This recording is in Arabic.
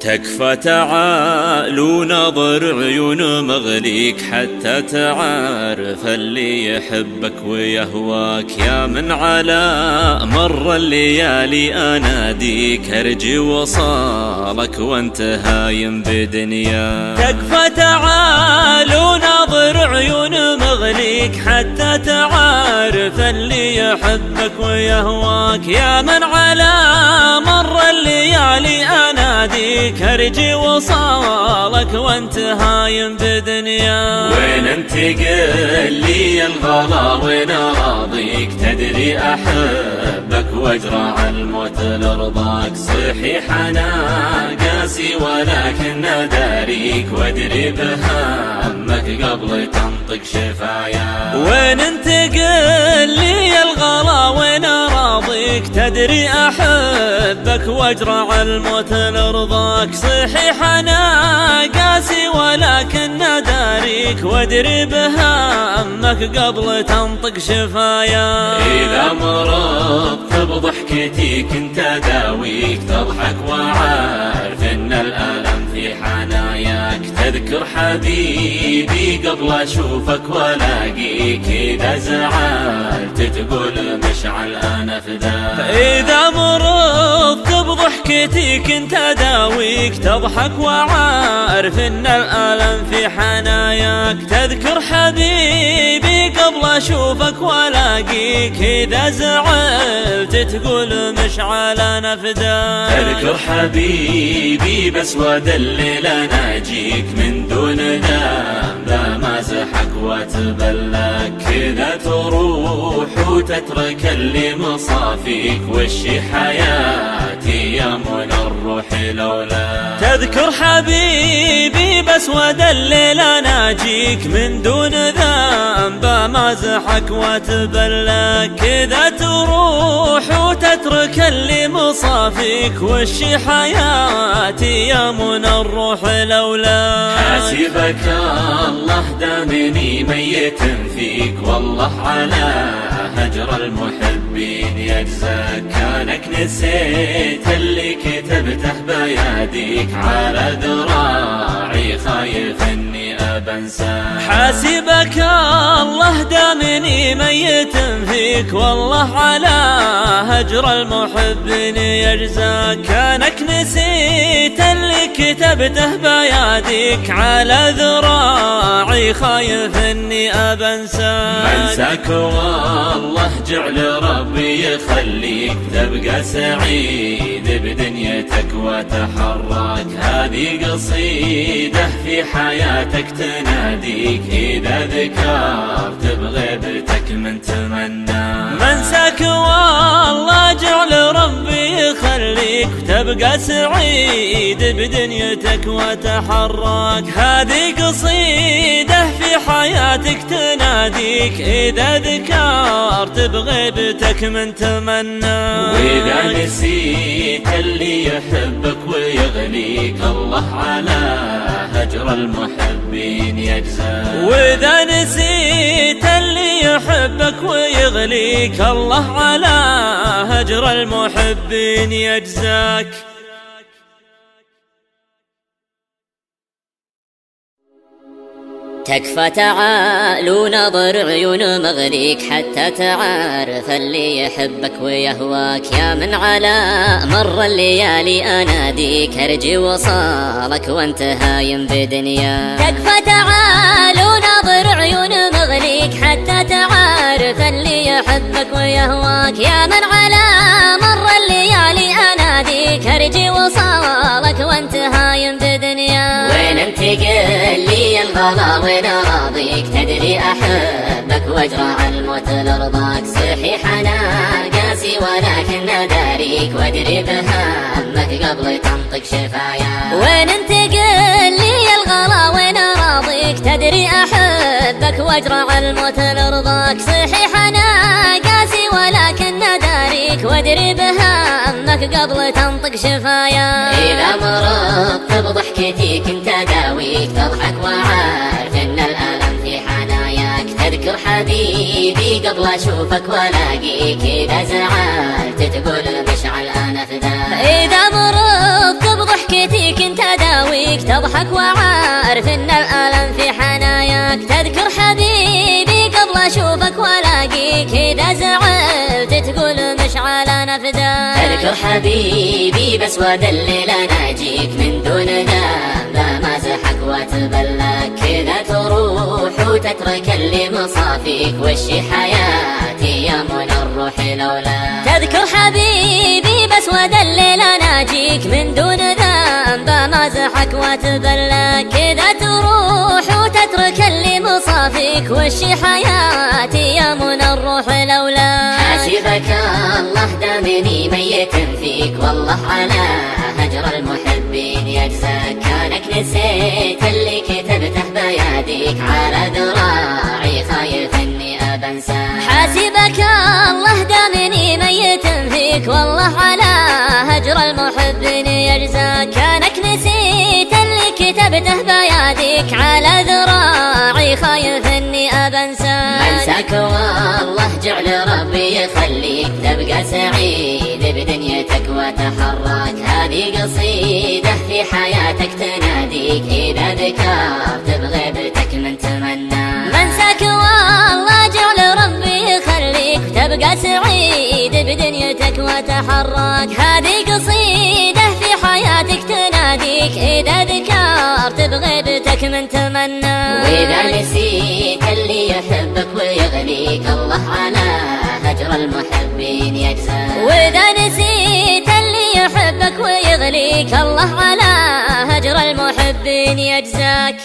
تكفى تعال ونظر عيون مغليك حتى تعرف اللي يحبك ويهواك. يا من على مر الليالي اناديك ارجي وصالك وانت هايم بدنيا. تكفى تعال ونظر عيون مغليك حتى تعرف اللي يحبك ويهواك. يا من على مر الليالي اناديك ارجي وصالك وانت هايم بدنيا. وين انت قل لي الغلا وين اراضيك؟ تدري احبك واجرع الموت لرضاك. صحيح انا قاسي ولكن اداريك وادري بهمك قبل تنطق شفايا. وين انت قل لي الغلا وين اراضيك؟ تدري احبك واجرع الموت لرضاك. صحيح انا قاسي ولكن اداريك وادري بهمك قبل تنطق شفايا. اذا مرضت بضحكتي كنت اداويك تضحك وعارف ان الالم في حناياك. تذكر حبيبي قبل اشوفك والاقيك اذا زعلت تقول مشعل انا فداك. اذا مرضت بضحكتي كنت اداويك تضحك وعارف ان الالم في حناياك. تذكر حبيبي قبل اشوفك والاقيك اذا زعلت تقول مشعل انا فداك. تذكر حبيبي بس ودلل اناجيك من دون ذنب ما زحك وتبلك. كذا تروح وتترك اللي مصافيك وشي حياتي يا من الروح لولا. تذكر حبيبي بس ودلل اناجيك من دون ذنب ما زحك وتبلك. كذا تروح وتترك اللي مصافيك وشي حياتي يا من الروح لولا. حاسبك الله دامني ميت فيك والله على هجر المحبين يجزاك. كانك نسيت اللي كتبته بياديك على ذراعي خايف اني ابنساك. حاسبك الله دامني ميت فيك والله على هجر المحبين يجزاك. كانك نسيت اللي كتبته بياديك على ذراعي خايف اني ابنساك. منساك والله جعل ربي يخليك تبقى سعيد بدنيتك وتحرك. هذه قصيدة في حياتك تناديك اذا ذكرت بغيبتك من تمنى. منساك والله جعل ربي يخليك تبقى سعيد بدنيتك وتحرك. هذه قصيدة في حياتك تناديك اذا ذكرت بغيبتك من تمنى. واذا نسيت اللي يحبك ويغليك الله على هجر المحبين يجزاك. واذا نسيت اللي يحبك ويغليك الله على هجر المحبين يجزاك. تكفى تعال ونظر عيون مغليك حتى تعرف اللي يحبك ويهواك. يا من على مر الليالي اناديك ارجي وصالك وانت هايم بدنيا. تكفى تعال ونظر عيون مغليك حتى تعرف اللي يحبك ويهواك. يا من على مر الليالي اناديك ارجي وصالك وانت هايم بدنيا. وين انت قل لي الغلا وين اراضيك؟ تدري احبك واجرع الموت لرضاك. صحيح انا قاسي ولكن اداريك وادري بهمك قبل تنطق شفايا. وين انت قل لي الغلا وين اراضيك؟ تدري احبك واجرع الموت لرضاك. صحيح انا قاسي ولكن اداريك وادري بهمك قبل تنطق شفايا. اذا مرضت بضحكتي كنت اداويك تضحك وعارف ان الالم في حناياك. تذكر حبيبي قبل اشوفك والاقيك اذا زعلت تقول مشعل انا فداك. اذا مرضت بضحكتي كنت يداويك، تضحك وعارف ان الألم في حناياك. تذكر حبيبي قبل اشوفك والاقيك، اذا زعلت تقول مشعل نفداك. تذكر حبيبي بس وادلل اناجيك، من دون ذنب مازحك واتبلاك. كذا تروح وتترك اللي مصافيك، وشي حياتي يا منى الروح لولاك. تذكر حبيبي بس وادلل اناجيك، من دون ذنب مازحك واتبلاك. كذا تروح وتترك اللي مصافيك، وشي حياتي يا منى الروح لولاك. حاسبك الله دامني ميت فيك، والله على هجر المحبين يجزاك. كانك نسيت اللي كتبته بياديك، على ذراعي خايف اني ابنساك. حاسبك الله دامني ميت فيك، والله على هجر المحبين يجزاك. كانك نسيت اللي كتبته بياديك، على ذراعي خايف اني ابنساك. منساك والله جعل ربي يخليك، تبقى سعيد بدنيتك وتحرك. هذه قصيدة في حياتك تناديك، إذا ذكرت بغيبتك من تمنى. منساك والله جعل ربي يخليك، تبقى سعيد بدنيتك وتحرك. هذه قصيدة في حياتك تناديك، إذا ذكرت بغيبتك من تمنى. وإذا نسيت اللي يحبك ويغليك، الله على هجر المحبين يجزاك. وإذا نسيت اللي يحبك ويغليك، الله على هجر المحبين يجزاك.